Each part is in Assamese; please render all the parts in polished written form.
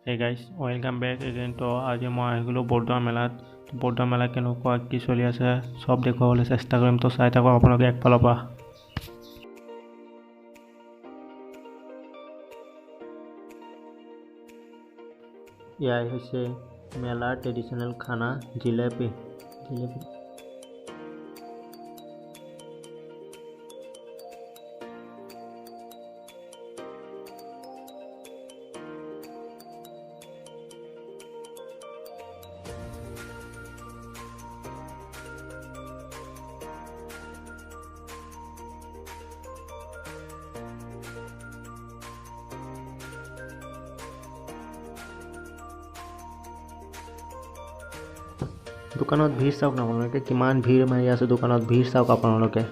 Hey guys welcome back again. তো আজি মই আহি গ'লোঁ বৰদোৱা মেলাত। বৰদোৱা মেলা কেনেকুৱা কি চলি আছে চব দেখুৱাবলৈ চেষ্টা কৰিম। তো চাই থাকক আপোনালোকে একফালৰ পৰা। এয়াই হৈছে মেলাৰ ট্ৰেডিশ্যনেল খানা জিলেপি। দোকানত ভিৰ চাওক না আপোনালোকে, কিমান ভিৰ মাৰি আছে দোকানত, ভিৰ চাওক আপোনালোকে।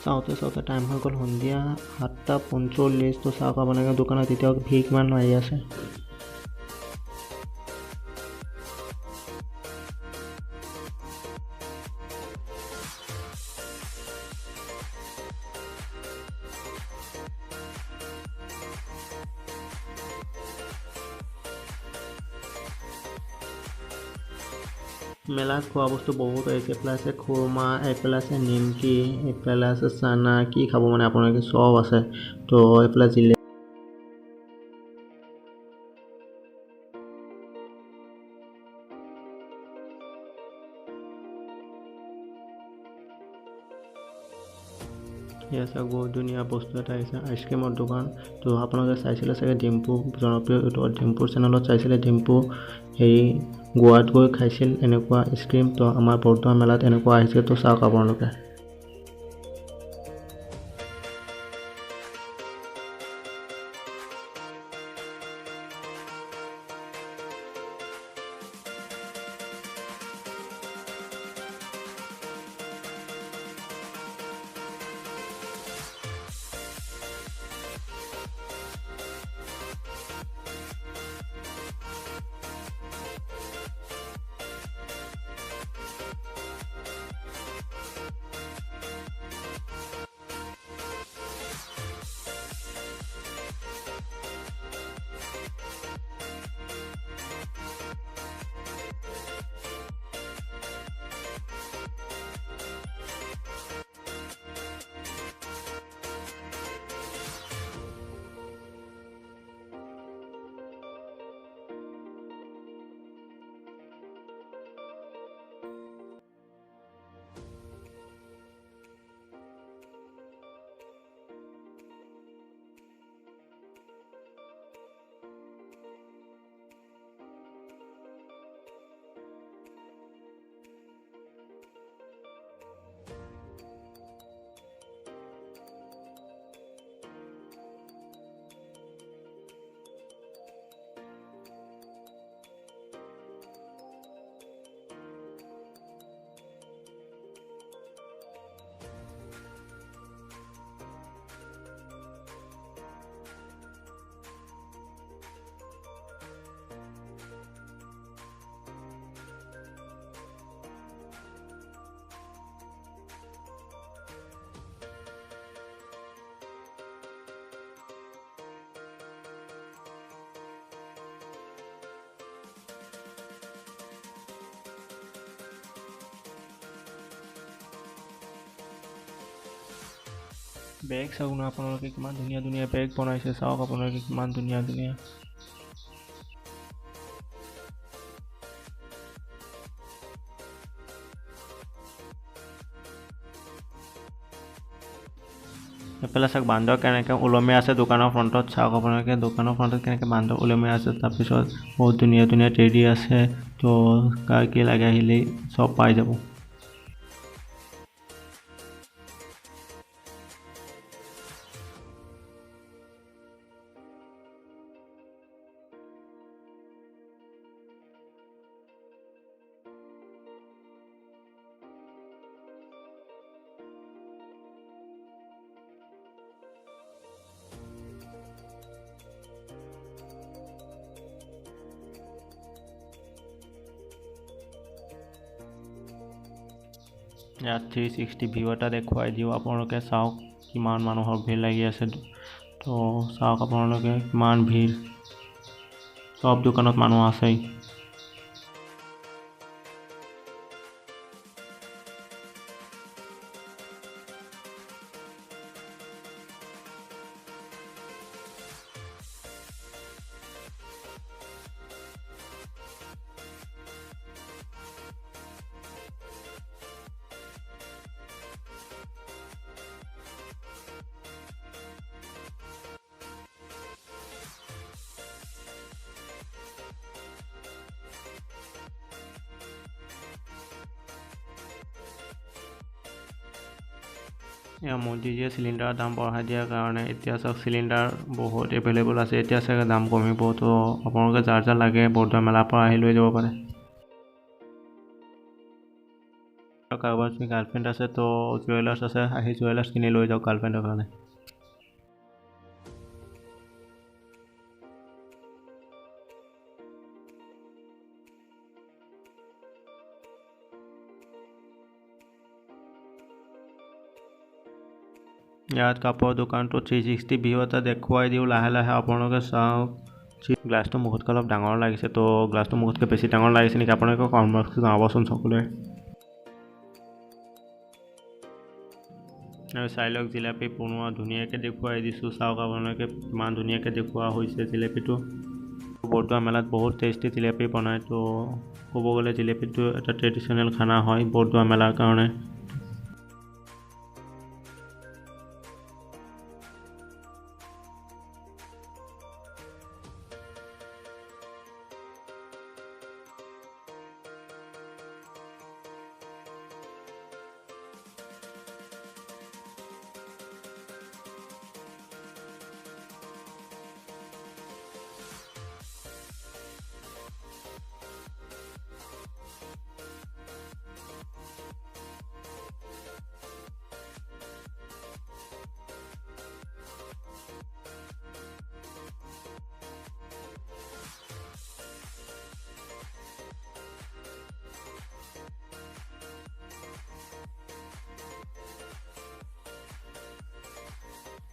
চাওঁতে টাইম হৈ গ'ল সন্ধিয়া 7:45। তো চাওক আপোনালোকে দোকানত এতিয়াও ভিৰ কিমান মাৰি আছে। মেলাত খোৱা বস্তু বহুত আহিছে। এইফালে আছে খুৰমা, এইফালে আছে নিমকি, এইফালে আছে চানা, কি খাব মানে আপোনালোকে চব আছে। তো এইফালে জিলেপি। এয়া চাওক বহুত ধুনীয়া বস্তু এটা আহিছে, আইচক্ৰীমৰ দোকান। তো আপোনালোকে চাইছিলে চাগে ডিম্পু, জনপ্ৰিয় ইউটিউবৰ ডিম্পুৰ চেনেলত চাইছিলে। ডিম্পু গোৱাত গৈ খাইছিল এনেকুৱা আইচক্ৰীম। তো আমাৰ বৰদোৱা মেলাত এনেকুৱা আহিছে। তো চাওক আপোনালোকে। বেগ চাওক না আপোনালোকে, কিমান ধুনীয়া ধুনীয়া বেগ বনাইছে। চাওক আপোনালোকে কিমান ধুনীয়া ধুনীয়া। এইফালে চাওক বান্দৰ কেনেকৈ ওলমি আছে দোকানৰ ফ্ৰণ্টত। চাওক আপোনালোকে দোকানৰ ফ্ৰণ্টত কেনেকৈ বান্দৰ ওলমি আছে। তাৰপিছত বহুত ধুনীয়া ধুনীয়া টেডি আছে। তো কাৰ কি লাগে আহিলেই চব পাই যাব। ইয়াত 360 ভিউ এটা দেখুৱাই দিওঁ আপোনালোকে চাওক কিমান মানুহৰ ভিৰ লাগি আছে তো চাওক আপোনালোকে কিমান ভিৰ সব দোকানত মানুহ আছেই या मोदीजीয়ে চিলিণ্ডাৰৰ দাম বঢ়াই দিয়াৰ কাৰণে এতিয়া চাওক চিলিণ্ডাৰ বহুত এভেইলেবল আছে এতিয়া চাগে দাম কমিব তো আপোনালোকে যাৰ যাৰ লাগে বৰদোৱা মেলাৰ পৰা আহি লৈ যাব পাৰে কাৰোবাৰ যদি গাৰ্লফ্ৰেণ্ড আছে তো জুৱেলাৰ্ছ আছে আহি জুৱেলাৰ্ছ কিনি লৈ যাওক গাৰ্লফ্ৰেণ্ডৰ কাৰণে ইয়াত কাপোৰৰ দোকানটো 360 ভিউ এটা দেখুৱাই দিওঁ লাহে লাহে আপোনালোকে চাওক গ্লাছটো মুখতকৈ অলপ ডাঙৰ লাগিছে তো গ্লাছটো মুখতকৈ বেছি ডাঙৰ লাগিছে নেকি আপোনালোকে কমেণ্ট বক্সত জনাবচোন সকলোৱে আৰু চাই লওক জিলাপি বনোৱা ধুনীয়াকৈ দেখুৱাই দিছোঁ চাওক আপোনালোকে কিমান ধুনীয়াকৈ দেখুওৱা হৈছে জিলাপিটো বৰদোৱা মেলাত বহুত টেষ্টি জিলাপি বনায় তো ক'ব গ'লে জিলাপিটো এটা ট্ৰেডিশ্যনেল খানা হয় বৰদোৱা মেলাৰ কাৰণে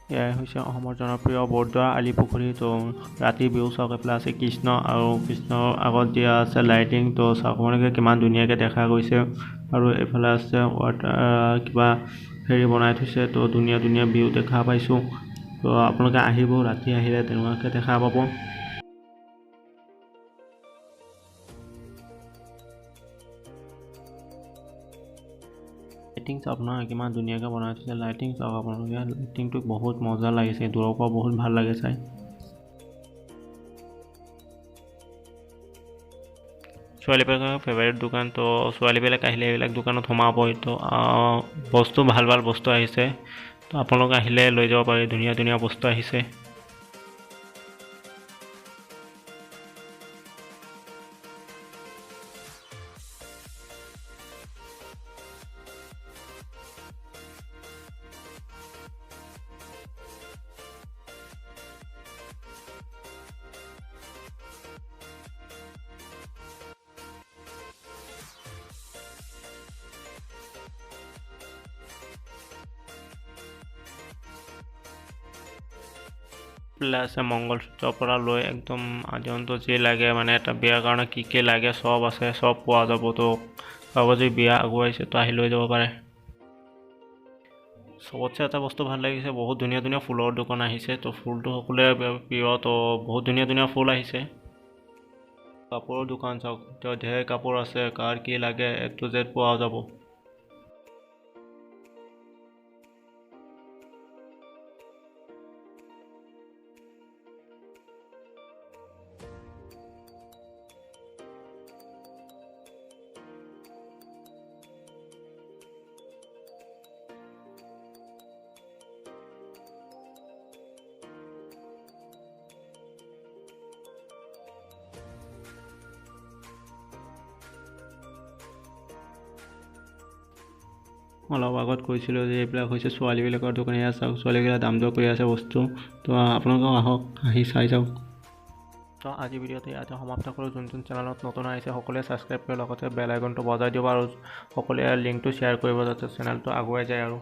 এয়াই হৈছে অসমৰ জনপ্ৰিয় বৰদোৱা আলিপুখুৰী তো ৰাতি বিহু চাওক এইফালে আছে কৃষ্ণ আৰু কৃষ্ণৰ আগত দিয়া আছে লাইটিং তো চাওক আপোনালোকে কিমান ধুনীয়াকৈ দেখা গৈছে আৰু এইফালে আছে কিবা হেৰি বনাই থৈছে তো ধুনীয়া ধুনীয়া ভিউ দেখা পাইছোঁ তো আপোনালোকে আহিব ৰাতি আহিলে তেনেকুৱাকৈ দেখা পাব লাইটিং চাওক নহয় কিমান ধুনীয়াকৈ বনাই থৈছে লাইটিং চাওক আপোনালোকে লাইটিংটো বহুত মজা লাগিছে দূৰৰ পৰা বহুত ভাল লাগে চাই ছোৱালীবিলাকৰ ফেভাৰিট দোকান তো ছোৱালীবিলাক আহিলে এইবিলাক দোকানত সোমাবই তো বস্তু ভাল ভাল বস্তু আহিছে তো আপোনালোক আহিলে লৈ যাব পাৰি ধুনীয়া ধুনীয়া বস্তু আহিছে আছে মংগলসূত্ৰৰ পৰা লৈ একদম আদিয়ন্ত যি লাগে মানে এটা বিয়াৰ কাৰণে কি লাগে সব আছে সব পোৱা যাব তো কাৰোবাৰ যদি বিয়া আগুৱাইছে তো আহি লৈ যাব পাৰে সবতছে এটা বস্তু ভাল লাগিছে বহুত ধুনীয়া ধুনীয়া ফুলৰ দোকান আহিছে তো ফুলটো সকলোৰে প্ৰিয় তো বহুত ধুনীয়া ধুনীয়া ফুল আহিছে কাপোৰৰ দোকান চাওক তো ঢেৰ কাপোৰ আছে কাৰ কি লাগে A to Z পোৱা যাব অলপ আগত কৈছিলোঁ যে এইবিলাক হৈছে ছোৱালীবিলাকৰ দোকান এয়া চাওক ছোৱালীবিলাক দাম দৰ কৰি আছে বস্তু তো আপোনালোকেও আহক আহি চাই যাওক তো আজি ভিডিঅ'টো ইয়াতে সমাপ্ত কৰোঁ। যোন চেনেলত নতুন আহিছে সকলোৱে ছাবস্ক্ৰাইব কৰি লগতে বেল আইকনটো বজাই দিব আৰু সকলোৱে লিংকটো শ্বেয়াৰ কৰিব যাতে চেনেলটো আগুৱাই যায় আৰু